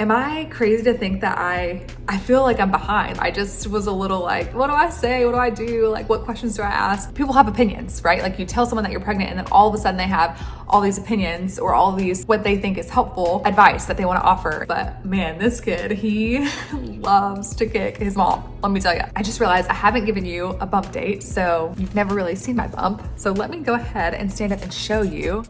Am I crazy to think that I feel like I'm behind? I just was a little like, what do I say? What do I do? Like, what questions do I ask? People have opinions, right? Like you tell someone that you're pregnant and then all of a sudden they have all these opinions or all these, what they think is helpful advice that they want to offer. But man, this kid, he loves to kick his mom. Let me tell you, I just realized I haven't given you a bump date. So you've never really seen my bump. So let me go ahead and stand up and show you.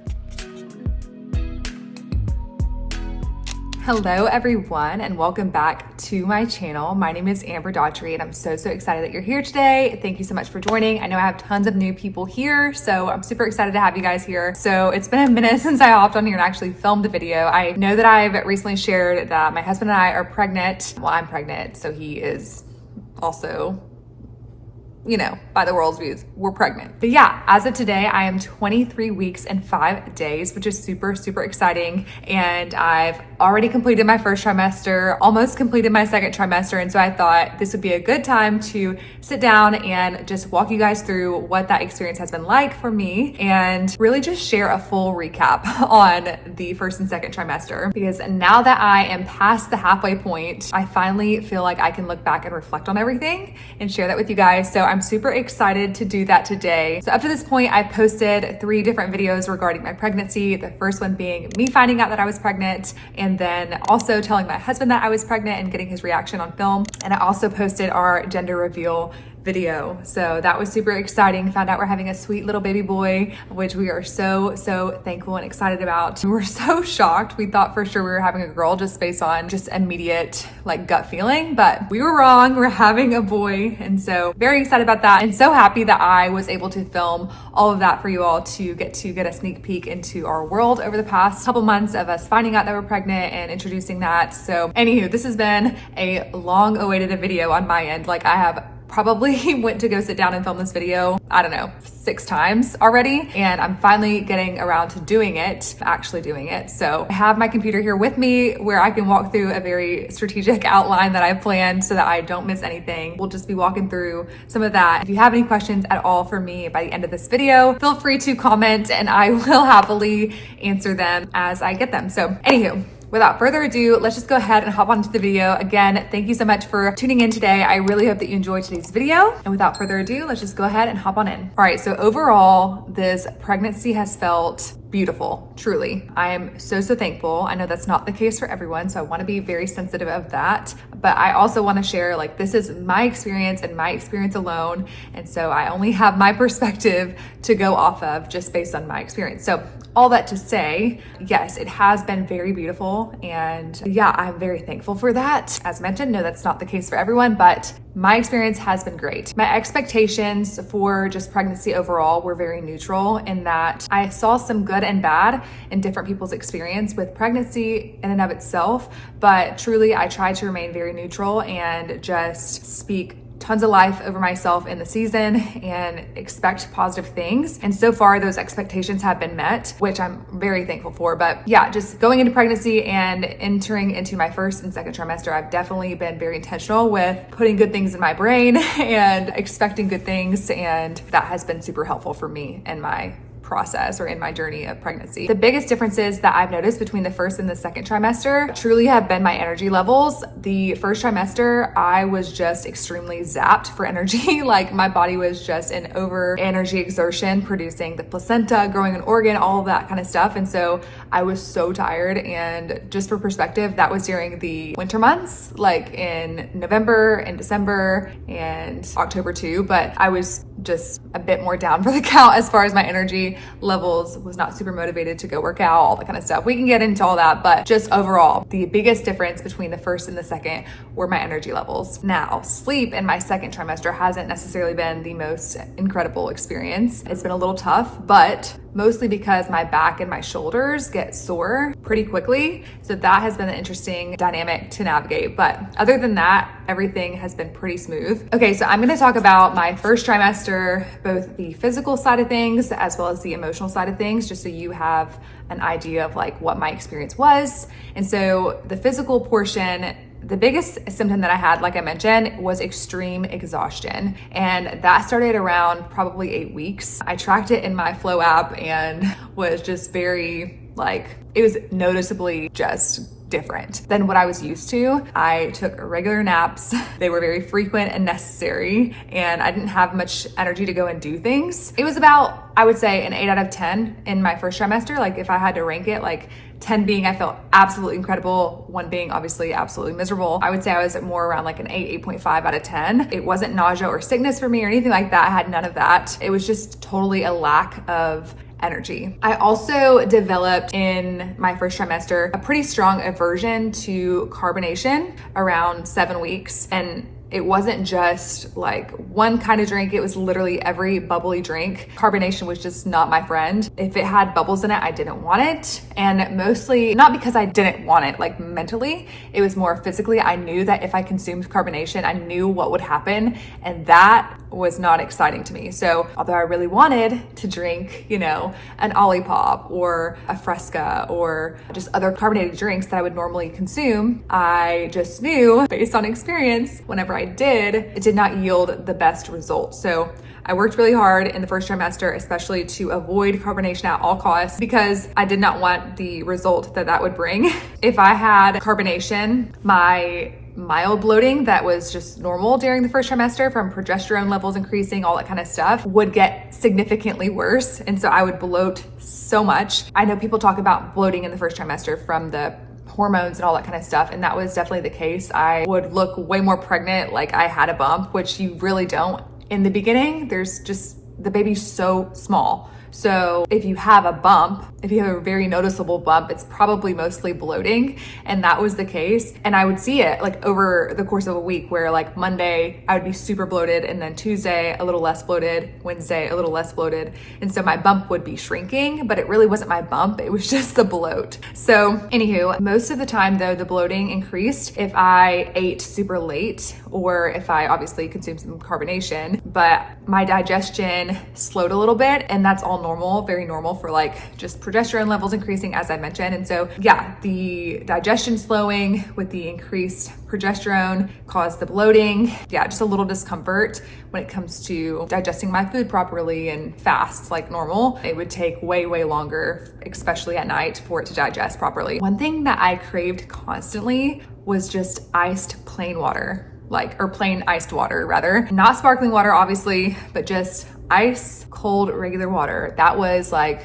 Hello everyone and welcome back to my channel. My name is Amber Daughtry and I'm so excited that you're here today. Thank you so much for joining. I know I have tons of new people here, so I'm super excited to have you guys here. So it's been a minute since I hopped on here and actually filmed a video. I know that I've recently shared that my husband and I are pregnant. Well, I'm pregnant, so he is also, you know, by the world's views, we're pregnant. But yeah, as of today, I am 23 weeks and 5 days, which is super exciting. And I've already completed my first trimester, almost completed my second trimester. And so I thought this would be a good time to sit down and just walk you guys through what that experience has been like for me and really just share a full recap on the first and second trimester. Because now that I am past the halfway point, I finally feel like I can look back and reflect on everything and share that with you guys. So I'm super excited to do that today. So up to this point, I posted 3 different videos regarding my pregnancy. The first one being me finding out that I was pregnant, and then also telling my husband that I was pregnant and getting his reaction on film. And I also posted our gender reveal video. So that was super exciting. Found out we're having a sweet little baby boy, which we are so thankful and excited about. We were so shocked. We thought for sure we were having a girl just based on just immediate like gut feeling, but we were wrong. We're having a boy. And so very excited about that and so happy that I was able to film all of that for you all to get a sneak peek into our world over the past couple months of us finding out that we're pregnant and introducing that. So anywho, this has been a long awaited video on my end. Like I have probably went to go sit down and film this video, I don't know, 6 times already. And I'm finally getting around to doing it, actually doing it. So I have my computer here with me where I can walk through a very strategic outline that I've planned so that I don't miss anything. We'll just be walking through some of that. If you have any questions at all for me by the end of this video, feel free to comment and I will happily answer them as I get them. So anywho, without further ado, let's just go ahead and hop onto the video. Again, thank you so much for tuning in today. I really hope that you enjoyed today's video. And without further ado, let's just go ahead and hop on in. All right, so overall, this pregnancy has felt beautiful, truly. I am so thankful. I know that's not the case for everyone, so I want to be very sensitive of that. But I also want to share, like, this is my experience and my experience alone. And so I only have my perspective to go off of just based on my experience. So all that to say, yes, it has been very beautiful. And yeah, I'm very thankful for that. As mentioned, no, that's not the case for everyone, but my experience has been great. My expectations for just pregnancy overall were very neutral in that I saw some good and bad in different people's experience with pregnancy in and of itself, but truly I tried to remain very neutral and just speak tons of life over myself in the season and expect positive things. And so far those expectations have been met, which I'm very thankful for. But yeah, just going into pregnancy and entering into my first and second trimester, I've definitely been very intentional with putting good things in my brain and expecting good things. And that has been super helpful for me and my process or in my journey of pregnancy. The biggest differences that I've noticed between the first and the second trimester truly have been my energy levels. The first trimester, I was just extremely zapped for energy. Like my body was just in over energy exertion, producing the placenta, growing an organ, all of that kind of stuff. And so I was so tired. And just for perspective, that was during the winter months, like in November and December and October too. But I was just a bit more down for the count as far as my energy levels, was not super motivated to go work out, all that kind of stuff. We can get into all that, but just overall, the biggest difference between the first and the second were my energy levels. Now, sleep in my second trimester hasn't necessarily been the most incredible experience. It's been a little tough, but mostly because my back and my shoulders get sore pretty quickly. So that has been an interesting dynamic to navigate. But other than that, everything has been pretty smooth. Okay, so I'm gonna talk about my first trimester, both the physical side of things as well as the emotional side of things, just so you have an idea of like what my experience was. And so the physical portion, the biggest symptom that I had, like I mentioned, was extreme exhaustion. And that started around probably 8 weeks. I tracked it in my Flow app and was just very like, it was noticeably just different than what I was used to. I took regular naps. They were very frequent and necessary, and I didn't have much energy to go and do things. It was about, I would say, an 8 out of 10 in my first trimester. Like if I had to rank it, like 10 being I felt absolutely incredible, 1 being obviously absolutely miserable. I would say I was more around like an 8, 8.5 out of 10. It wasn't nausea or sickness for me or anything like that. I had none of that. It was just totally a lack of energy. I also developed in my first trimester a pretty strong aversion to carbonation around 7 weeks. And it wasn't just like one kind of drink, it was literally every bubbly drink. Carbonation was just not my friend. If it had bubbles in it, I didn't want it. And mostly not because I didn't want it, like mentally, it was more physically. I knew that if I consumed carbonation, I knew what would happen. And that was not exciting to me. So although I really wanted to drink, you know, an Olipop or a Fresca or just other carbonated drinks that I would normally consume, I just knew based on experience, whenever I did, it did not yield the best results. So I worked really hard in the first trimester, especially to avoid carbonation at all costs, because I did not want the result that that would bring. If I had carbonation, my mild bloating that was just normal during the first trimester from progesterone levels increasing, all that kind of stuff, would get significantly worse. And so I would bloat so much. I know people talk about bloating in the first trimester from the hormones and all that kind of stuff, and that was definitely the case. I would look way more pregnant, like I had a bump, which you really don't in the beginning. There's just, the baby's so small. So if you have a bump, if you have a very noticeable bump, it's probably mostly bloating. And that was the case. And I would see it like over the course of a week where like Monday I would be super bloated, and then Tuesday a little less bloated, Wednesday a little less bloated. And so my bump would be shrinking, but it really wasn't my bump. It was just the bloat. So anywho, most of the time though, the bloating increased if I ate super late or if I obviously consumed some carbonation, but my digestion slowed a little bit, and that's all normal, very normal for like just progesterone levels increasing, as I mentioned. And so yeah, the digestion slowing with the increased progesterone caused the bloating. Yeah, just a little discomfort when it comes to digesting my food properly and fast like normal. It would take way, way longer, especially at night, for it to digest properly. One thing that I craved constantly was just iced plain water. Or plain iced water rather. Not sparkling water, obviously, but just ice cold regular water. That was like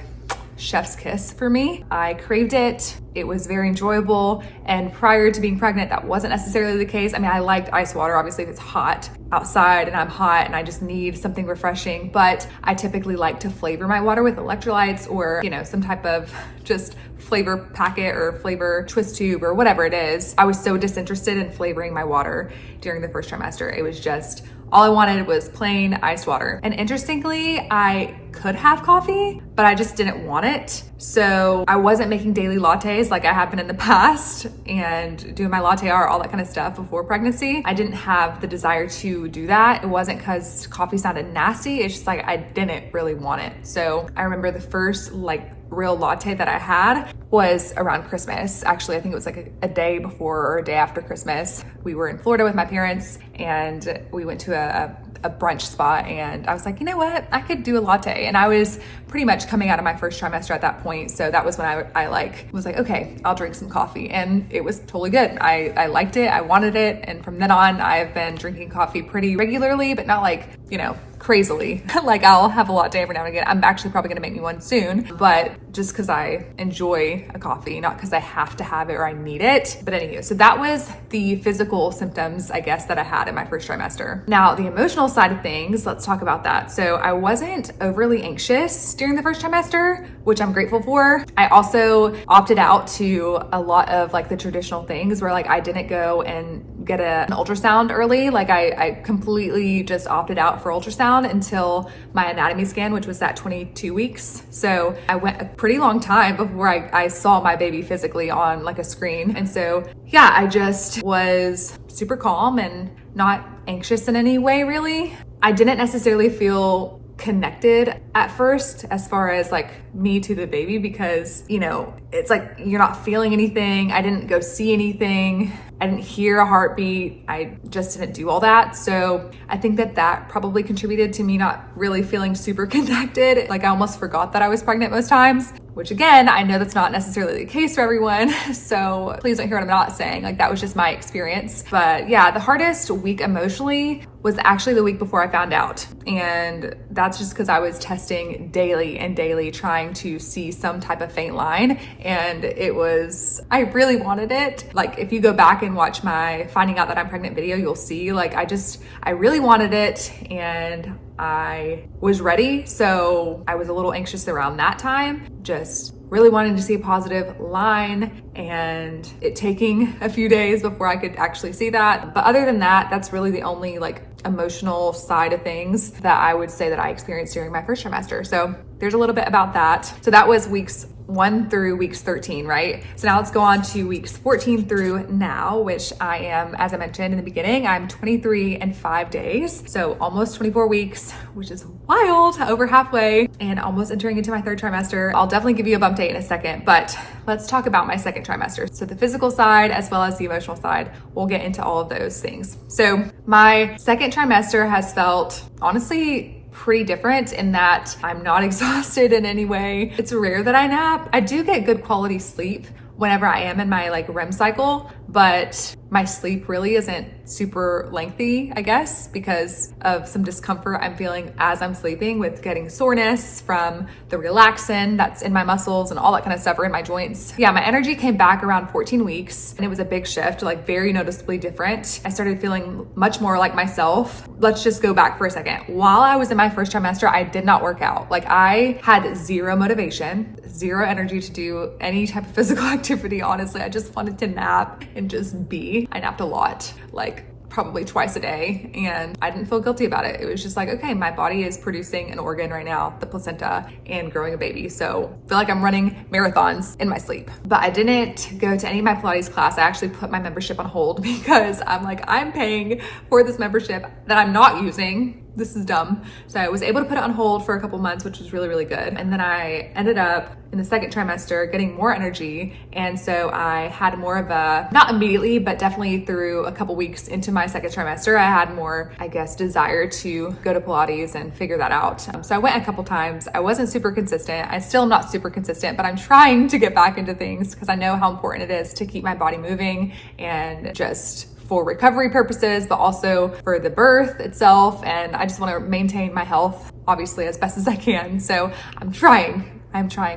chef's kiss for me. I craved it. It was very enjoyable. And prior to being pregnant, that wasn't necessarily the case. I mean, I liked ice water, obviously, if it's hot outside and I'm hot and I just need something refreshing, but I typically like to flavor my water with electrolytes or, you know, some type of just flavor packet or flavor twist tube or whatever it is. I was so disinterested in flavoring my water during the first trimester. It was just, all I wanted was plain iced water. And interestingly, I could have coffee, but I just didn't want it. So I wasn't making daily lattes like I have been in the past and doing my latte art, all that kind of stuff before pregnancy. I didn't have the desire to do that. It wasn't because coffee sounded nasty. It's just like I didn't really want it. So I remember the first like real latte that I had was around Christmas. Actually, I think it was like a day before or a day after Christmas. We were in Florida with my parents and we went to a brunch spot, and I was like, you know what, I could do a latte. And I was pretty much coming out of my first trimester at that point. So that was when I was like, okay, I'll drink some coffee. And it was totally good. I liked it. I wanted it. And from then on, I've been drinking coffee pretty regularly, but not like, you know, crazily. Like I'll have a latte every now and again. I'm actually probably gonna make me one soon, but just because I enjoy a coffee, not because I have to have it or I need it. But anyway, so that was the physical symptoms, I guess, that I had in my first trimester. Now, the emotional side of things, let's talk about that. So I wasn't overly anxious during the first trimester, which I'm grateful for. I also opted out to a lot of like the traditional things where like I didn't go and get an ultrasound early. Like I completely just opted out for ultrasound until my anatomy scan, which was at 22 weeks. So I went a pretty long time before I saw my baby physically on like a screen. And so yeah, I just was super calm and not anxious in any way, really. I didn't necessarily feel connected at first as far as like me to the baby because, you know, it's like you're not feeling anything. I didn't go see anything. I didn't hear a heartbeat. I just didn't do all that. So I think that probably contributed to me not really feeling super connected. Like I almost forgot that I was pregnant most times, which again, I know that's not necessarily the case for everyone. So please don't hear what I'm not saying. Like that was just my experience. But yeah, the hardest week emotionally was actually the week before I found out. And that's just because I was testing daily and daily trying to see some type of faint line. And I really wanted it. Like if you go back and watch my finding out that I'm pregnant video, you'll see like I really wanted it and I was ready. So I was a little anxious around that time, just really wanting to see a positive line and it taking a few days before I could actually see that. But other than that, that's really the only like emotional side of things that I would say that I experienced during my first trimester. So there's a little bit about that. So that was weeks 1 through weeks 13, right? So now let's go on to weeks 14 through now, which I am, as I mentioned in the beginning, I'm 23 and 5 days. So almost 24 weeks, which is wild, over halfway and almost entering into my third trimester. I'll definitely give you a bump date in a second, but let's talk about my second trimester. So the physical side, as well as the emotional side, we'll get into all of those things. So my second trimester has felt honestly pretty different in that I'm not exhausted in any way. It's rare that I nap. I do get good quality sleep whenever I am in my like REM cycle, but my sleep really isn't super lengthy, I guess, because of some discomfort I'm feeling as I'm sleeping with getting soreness from the relaxin that's in my muscles and all that kind of stuff, or in my joints. Yeah, my energy came back around 14 weeks and it was a big shift, like very noticeably different. I started feeling much more like myself. Let's just go back for a second. While I was in my first trimester, I did not work out. Like I had zero motivation, zero energy to do any type of physical activity. Honestly, I just wanted to nap and just be. I napped a lot, like probably twice a day, and I didn't feel guilty about it. It was just like, okay, my body is producing an organ right now, the placenta, and growing a baby. So I feel like I'm running marathons in my sleep. But I didn't go to any of my Pilates class. I actually put my membership on hold because I'm like, I'm paying for this membership that I'm not using. This is dumb. So I was able to put it on hold for a couple months, which was really, really good. And then I ended up in the second trimester getting more energy. And so I had more of a, not immediately, but definitely through a couple weeks into my second trimester, I had more, I guess, desire to go to Pilates and figure that out. So I went a couple times. I wasn't super consistent. I still am not super consistent, but I'm trying to get back into things because I know how important it is to keep my body moving and just for recovery purposes, but also for the birth itself. And I just want to maintain my health, obviously, as best as I can. So I'm trying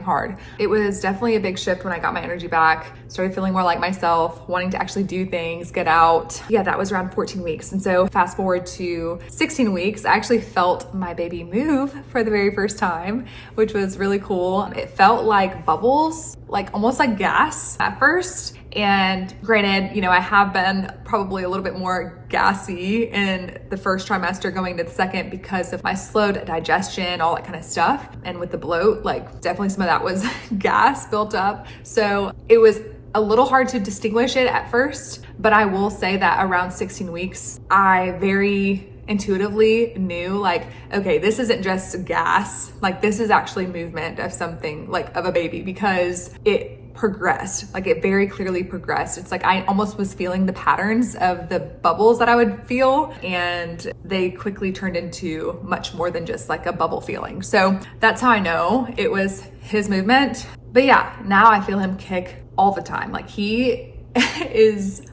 hard. It was definitely a big shift when I got my energy back, started feeling more like myself, wanting to actually do things, get out. Yeah, that was around 14 weeks. And so fast forward to 16 weeks, I actually felt my baby move for the very first time, which was really cool. It felt like bubbles, like almost like gas at first. And granted, you know, I have been probably a little bit more gassy in the first trimester going to the second because of my slowed digestion, all that kind of stuff. And with the bloat, like definitely some of that was gas built up. So it was a little hard to distinguish it at first, but I will say that around 16 weeks, I very intuitively knew like, okay, this isn't just gas, like this is actually movement of something, like of a baby, because it progressed, like it very clearly progressed. It's like I almost was feeling the patterns of the bubbles that I would feel, and they quickly turned into much more than just like a bubble feeling. So that's how I know it was his movement. But yeah, now I feel him kick all the time. Like he is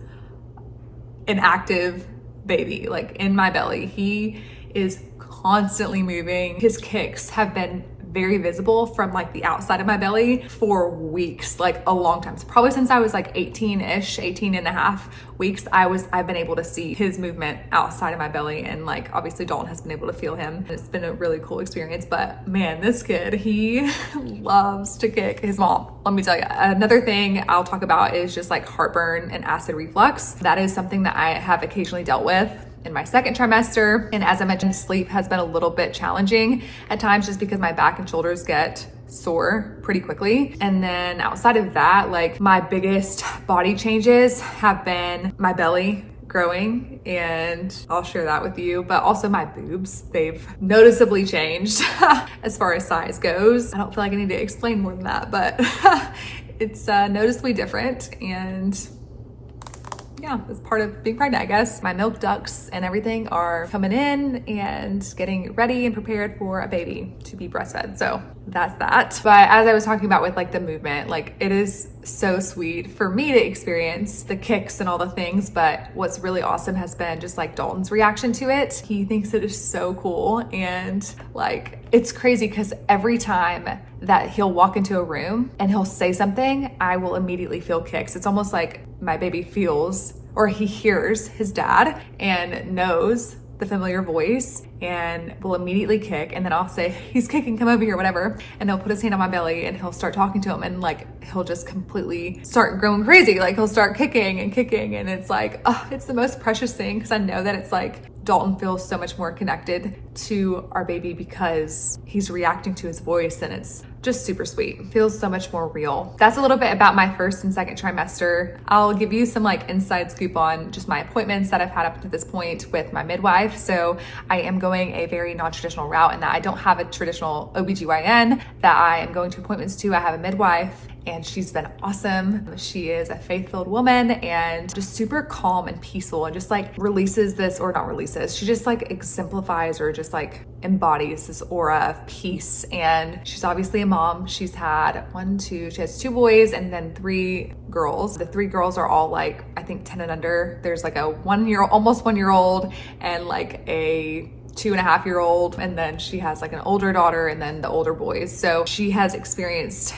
an active baby, like in my belly. He is constantly moving. His kicks have been very visible from like the outside of my belly for weeks, like a long time. So probably since I was like 18 and a half weeks, I've been able to see his movement outside of my belly. And like, obviously Dalton has been able to feel him. It's been a really cool experience, but man, this kid, he loves to kick his mom. Let me tell you, another thing I'll talk about is just like heartburn and acid reflux. That is something that I have occasionally dealt with in my second trimester. And as I mentioned, sleep has been a little bit challenging at times just because my back and shoulders get sore pretty quickly. And then outside of that, like my biggest body changes have been my belly growing, and I'll share that with you. But also my boobs, they've noticeably changed as far as size goes. I don't feel like I need to explain more than that, but it's noticeably different, and yeah, it's part of being pregnant, I guess. My milk ducts and everything are coming in and getting ready and prepared for a baby to be breastfed. So that's that. But as I was talking about with like the movement, like it is so sweet for me to experience the kicks and all the things. But what's really awesome has been just like Dalton's reaction to it. He thinks it is so cool. And like, it's crazy because every time that he'll walk into a room and he'll say something, I will immediately feel kicks. It's almost like my baby feels, or he hears his dad and knows the familiar voice and will immediately kick. And then I'll say, he's kicking, come over here, whatever. And he'll put his hand on my belly and he'll start talking to him, and like, he'll just completely start going crazy. Like he'll start kicking and kicking. And it's like, oh, it's the most precious thing. Cause I know that it's like, Dalton feels so much more connected to our baby because he's reacting to his voice, and it's just super sweet. It feels so much more real. That's a little bit about my first and second trimester. I'll give you some like inside scoop on just my appointments that I've had up to this point with my midwife. So I am going a very non-traditional route in that I don't have a traditional OBGYN that I am going to appointments to. I have a midwife, and she's been awesome. She is a faith-filled woman and just super calm and peaceful, and just like releases this, or not releases, she just like exemplifies or just like embodies this aura of peace. And she's obviously a mom. She's had she has 2 boys and then 3 girls. The 3 girls are all like, I think 10 and under. There's like a almost 1-year-old and like a 2.5-year-old, and then she has like an older daughter and then the older boys. So she has experienced,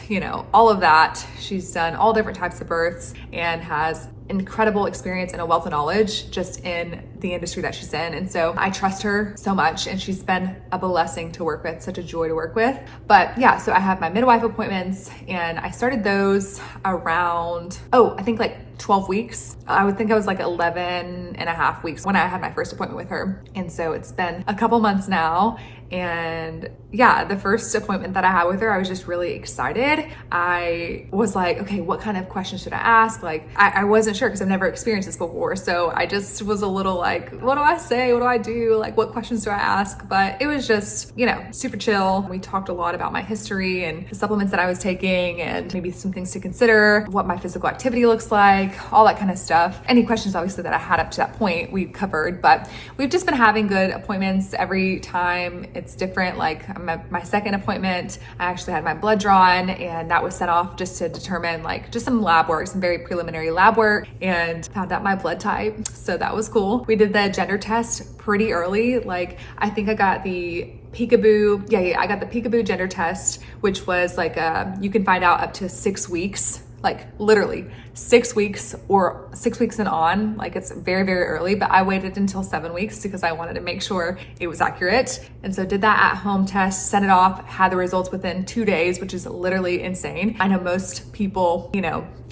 all of that. She's done all different types of births and has incredible experience and a wealth of knowledge just in the industry that she's in. And so I trust her so much, and she's been a blessing to work with, such a joy to work with. But yeah, so I have my midwife appointments, and I started those around, I think like 12 weeks. I would think I was like 11 and a half weeks when I had my first appointment with her. And so it's been a couple months now. And yeah, the first appointment that I had with her, I was just really excited. I was like, okay, what kind of questions should I ask? Like, I wasn't sure because I've never experienced this before. So I just was a little like, what do I say? What do I do? Like, what questions do I ask? But it was just, super chill. We talked a lot about my history and the supplements that I was taking, and maybe some things to consider, what my physical activity looks like, all that kind of stuff. Any questions, obviously, that I had up to that point, we covered, but we've just been having good appointments every time. It's different. Like my second appointment, I actually had my blood drawn, and that was set off just to determine like just some lab work, some very preliminary lab work, and found out my blood type. So that was cool. We did the gender test pretty early. Like I think I got the peekaboo. Yeah, I got the peekaboo gender test, which was like you can find out up to 6 weeks. Like literally 6 weeks or 6 weeks and on. Like it's very, very early, but I waited until 7 weeks because I wanted to make sure it was accurate. And so did that at home test, sent it off, had the results within 2 days, which is literally insane. I know most people,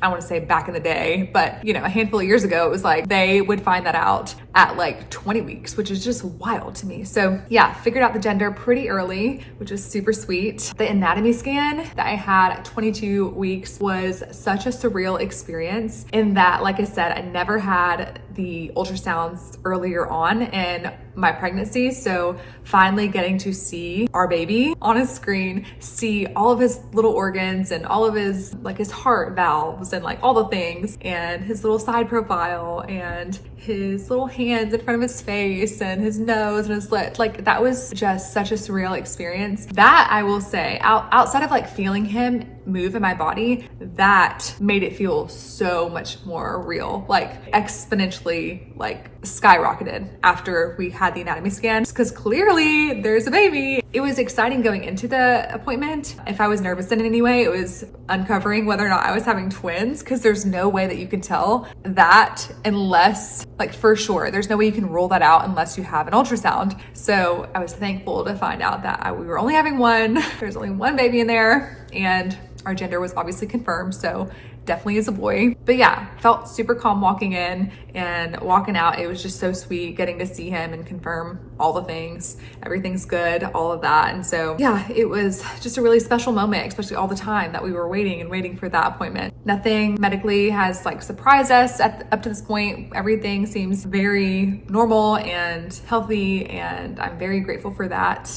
I want to say back in the day, but a handful of years ago, it was like they would find that out at like 20 weeks, which is just wild to me. So yeah, figured out the gender pretty early, which was super sweet. The anatomy scan that I had at 22 weeks was such a surreal experience in that, like I said, I never had the ultrasounds earlier on in my pregnancy. So finally getting to see our baby on a screen, see all of his little organs and all of his, like his heart valves and like all the things, and his little side profile and his little hands in front of his face and his nose and his lips. Like that was just such a surreal experience. That I will say, outside of like feeling him move in my body, that made it feel so much more real, like exponentially, like skyrocketed after we had the anatomy scan, because clearly there's a baby. It was exciting going into the appointment. If I was nervous in any way, it was uncovering whether or not I was having twins, because there's no way that you can tell that unless, like for sure, there's no way you can rule that out unless you have an ultrasound. So I was thankful to find out that we were only having one. There's only one baby in there, and our gender was obviously confirmed, so definitely is a boy. But yeah, felt super calm walking in and walking out. It was just so sweet getting to see him and confirm all the things, everything's good, all of that. And so yeah, it was just a really special moment, especially all the time that we were waiting for that appointment. Nothing medically has like surprised us up to this point. Everything seems very normal and healthy, and I'm very grateful for that.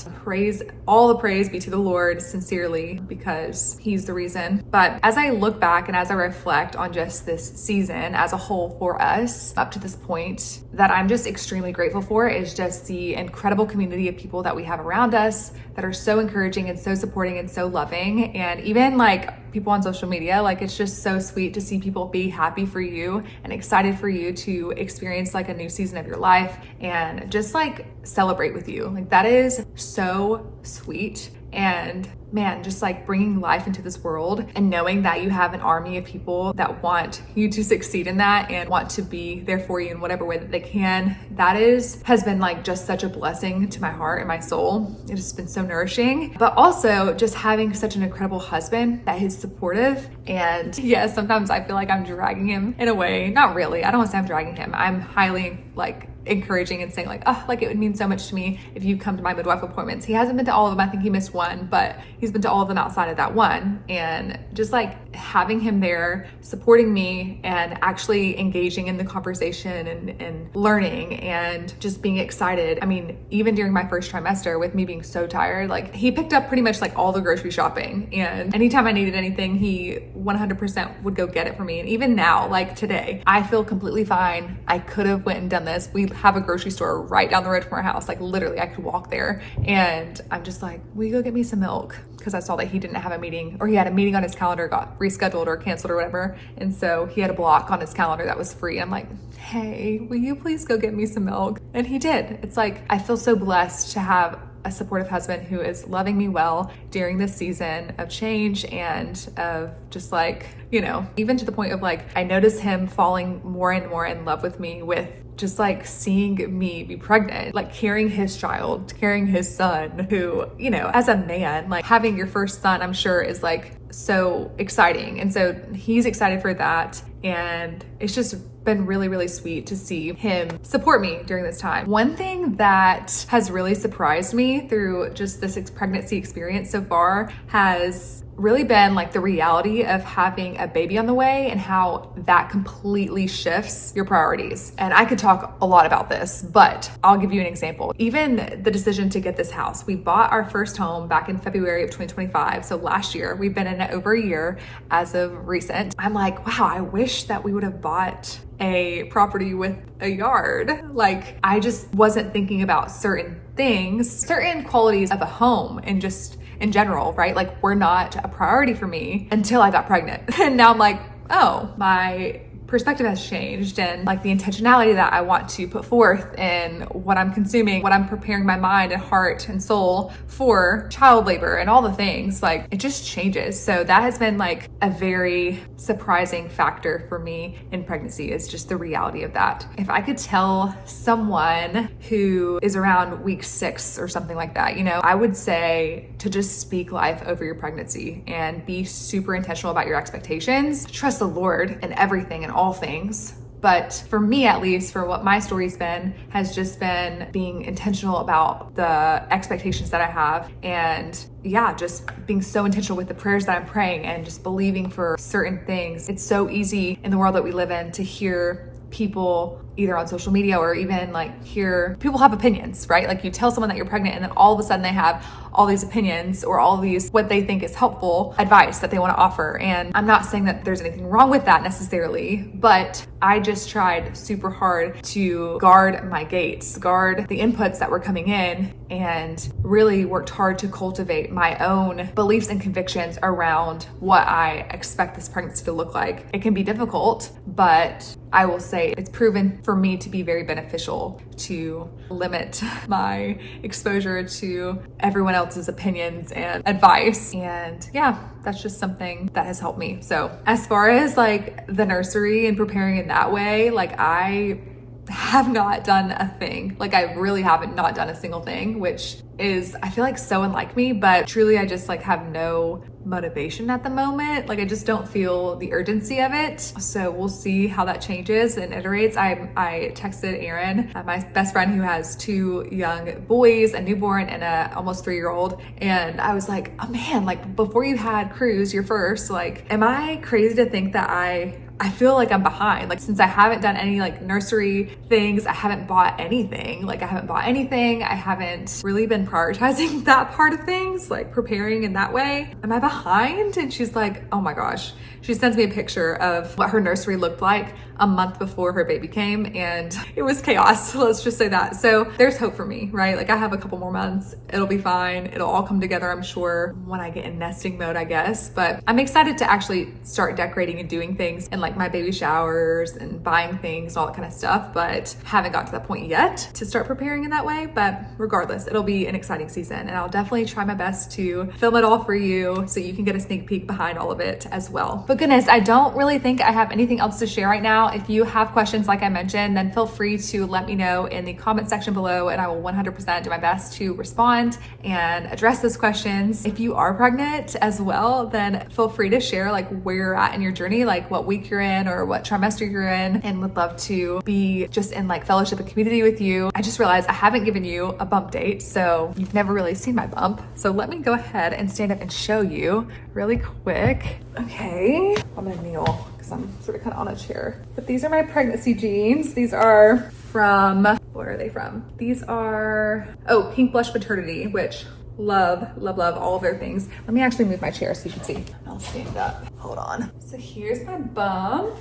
All the praise be to the Lord sincerely, because he's the reason. But as I look back and as I reflect on just this season as a whole for us up to this point, that I'm just extremely grateful for is just the incredible community of people that we have around us that are so encouraging and so supporting and so loving. And even like people on social media, like it's just so sweet to see people be happy for you and excited for you to experience like a new season of your life and just like celebrate with you. Like that is so sweet. And man, just like bringing life into this world and knowing that you have an army of people that want you to succeed in that and want to be there for you in whatever way that they can, has been like just such a blessing to my heart and my soul. It has been so nourishing, but also just having such an incredible husband that is supportive. And yes, sometimes I feel like I'm dragging him in a way. Not really. I don't want to say I'm dragging him. I'm highly like encouraging and saying like, oh, like it would mean so much to me if you come to my midwife appointments. He hasn't been to all of them. I think he missed one, but he's been to all of them outside of that one. And just like having him there supporting me and actually engaging in the conversation and learning and just being excited. I mean, even during my first trimester with me being so tired, like he picked up pretty much like all the grocery shopping, and anytime I needed anything, he 100% would go get it for me. And even now, like today, I feel completely fine. I could have went and done this. We have a grocery store right down the road from our house. Like literally I could walk there, and I'm just like, will you go get me some milk? Because I saw that he didn't have a meeting, or he had a meeting on his calendar, got rescheduled or canceled or whatever. And so he had a block on his calendar that was free. I'm like, hey, will you please go get me some milk? And he did. It's like, I feel so blessed to have a supportive husband who is loving me well during this season of change and of just like, you know, even to the point of like, I notice him falling more and more in love with me with just like seeing me be pregnant, like carrying his child, carrying his son, who, you know, as a man, like having your first son, I'm sure is like so exciting. And so he's excited for that. And it's just been really, really sweet to see him support me during this time. One thing that has really surprised me through just this pregnancy experience so far has really been like the reality of having a baby on the way and how that completely shifts your priorities. And I could talk a lot about this, but I'll give you an example. Even the decision to get this house, we bought our first home back in February of 2025. So last year, we've been in it over a year as of recent. I'm like, wow, I wish that we would have bought a property with a yard. Like I just wasn't thinking about certain things, certain qualities of a home and just in general, right? Like were not a priority for me until I got pregnant. And now I'm like, oh, my perspective has changed, and like the intentionality that I want to put forth in what I'm consuming, what I'm preparing my mind and heart and soul for child labor and all the things, like it just changes. So that has been like a very surprising factor for me in pregnancy, is just the reality of that. If I could tell someone who is around week 6 or something like that, you know, I would say to just speak life over your pregnancy and be super intentional about your expectations. Trust the Lord in everything and all things. But for me, at least, for what my story's been, has just been being intentional about the expectations that I have. And yeah, just being so intentional with the prayers that I'm praying and just believing for certain things. It's so easy in the world that we live in to hear people either on social media or even like hear people have opinions, right? Like you tell someone that you're pregnant and then all of a sudden they have all these opinions or all these what they think is helpful advice that they want to offer. And I'm not saying that there's anything wrong with that necessarily, but I just tried super hard to guard my gates, guard the inputs that were coming in, and really worked hard to cultivate my own beliefs and convictions around what I expect this pregnancy to look like. It can be difficult, but I will say it's proven for me to be very beneficial to limit my exposure to everyone else's opinions and advice. And yeah, that's just something that has helped me. So as far as like the nursery and preparing in that way, like I have not done a thing. Like I really haven't not done a single thing, which is, I feel like so unlike me, but truly I just like have no motivation at the moment. Like I just don't feel the urgency of it. So we'll see how that changes and iterates. I texted Aaron, my best friend who has 2 young boys, a newborn and a almost 3-year-old. And I was like, oh man, like before you had Cruz, your first, like, am I crazy to think that I feel like I'm behind. Like since I haven't done any like nursery things, I haven't bought anything. Like I haven't really been prioritizing that part of things, like preparing in that way. Am I behind? And she's like, oh my gosh. She sends me a picture of what her nursery looked like a month before her baby came, and it was chaos. Let's just say that. So there's hope for me, right? Like I have a couple more months. It'll be fine. It'll all come together, I'm sure, when I get in nesting mode, I guess. But I'm excited to actually start decorating and doing things in like my baby showers and buying things and all that kind of stuff, but haven't got to that point yet to start preparing in that way. But regardless, it'll be an exciting season, and I'll definitely try my best to film it all for you so you can get a sneak peek behind all of it as well. But goodness, I don't really think I have anything else to share right now. If you have questions, like I mentioned, then feel free to let me know in the comment section below, and I will 100% do my best to respond and address those questions. If you are pregnant as well, then feel free to share like where you're at in your journey, like what week you're in or what trimester you're in, and would love to be just in like fellowship and community with you. I just realized I haven't given you a bump date, so you've never really seen my bump. So let me go ahead and stand up and show you really quick. Okay, I'm gonna kneel because I'm sort of kind of on a chair. But these are my pregnancy jeans. These are from, where are they from? These are, oh, Pink Blush Maternity, which love, love, love all of their things. Let me actually move my chair so you can see. I'll stand up. Hold on. So here's my bump.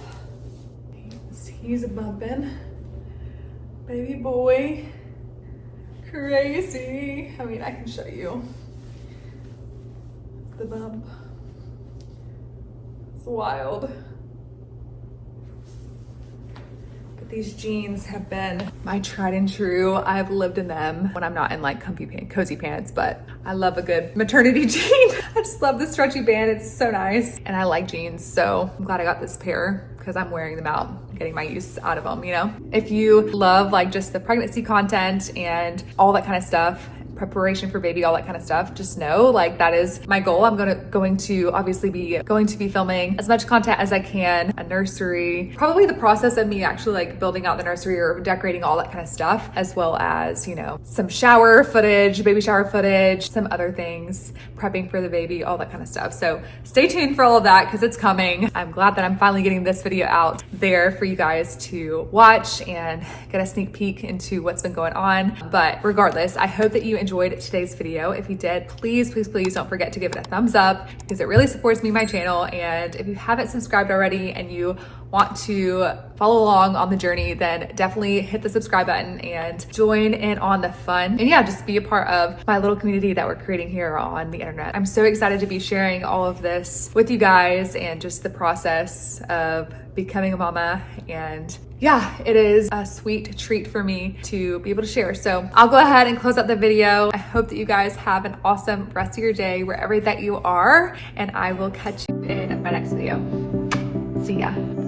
He's a bumping. Baby boy. Crazy. I mean, I can show you the bump. It's wild. But these jeans have been my tried and true. I've lived in them when I'm not in like comfy pants, cozy pants, but I love a good maternity jean. I just love the stretchy band. It's so nice. And I like jeans, so I'm glad I got this pair because I'm wearing them out, getting my use out of them, you know? If you love like just the pregnancy content and all that kind of stuff, preparation for baby, all that kind of stuff, just know like that is my goal. I'm going to obviously be filming as much content as I can, a nursery, probably the process of me actually like building out the nursery or decorating, all that kind of stuff, as well as, you know, some shower footage, baby shower footage, some other things, prepping for the baby, all that kind of stuff. So stay tuned for all of that because it's coming. I'm glad that I'm finally getting this video out there for you guys to watch and get a sneak peek into what's been going on. But regardless, I hope that you enjoyed today's video. If you did, please, please, please don't forget to give it a thumbs up because it really supports me, my channel. And if you haven't subscribed already and you want to follow along on the journey, then definitely hit the subscribe button and join in on the fun. And yeah, just be a part of my little community that we're creating here on the internet. I'm so excited to be sharing all of this with you guys and just the process of becoming a mama. And yeah, it is a sweet treat for me to be able to share. So I'll go ahead and close out the video. I hope that you guys have an awesome rest of your day wherever that you are, and I will catch you in my next video. See ya.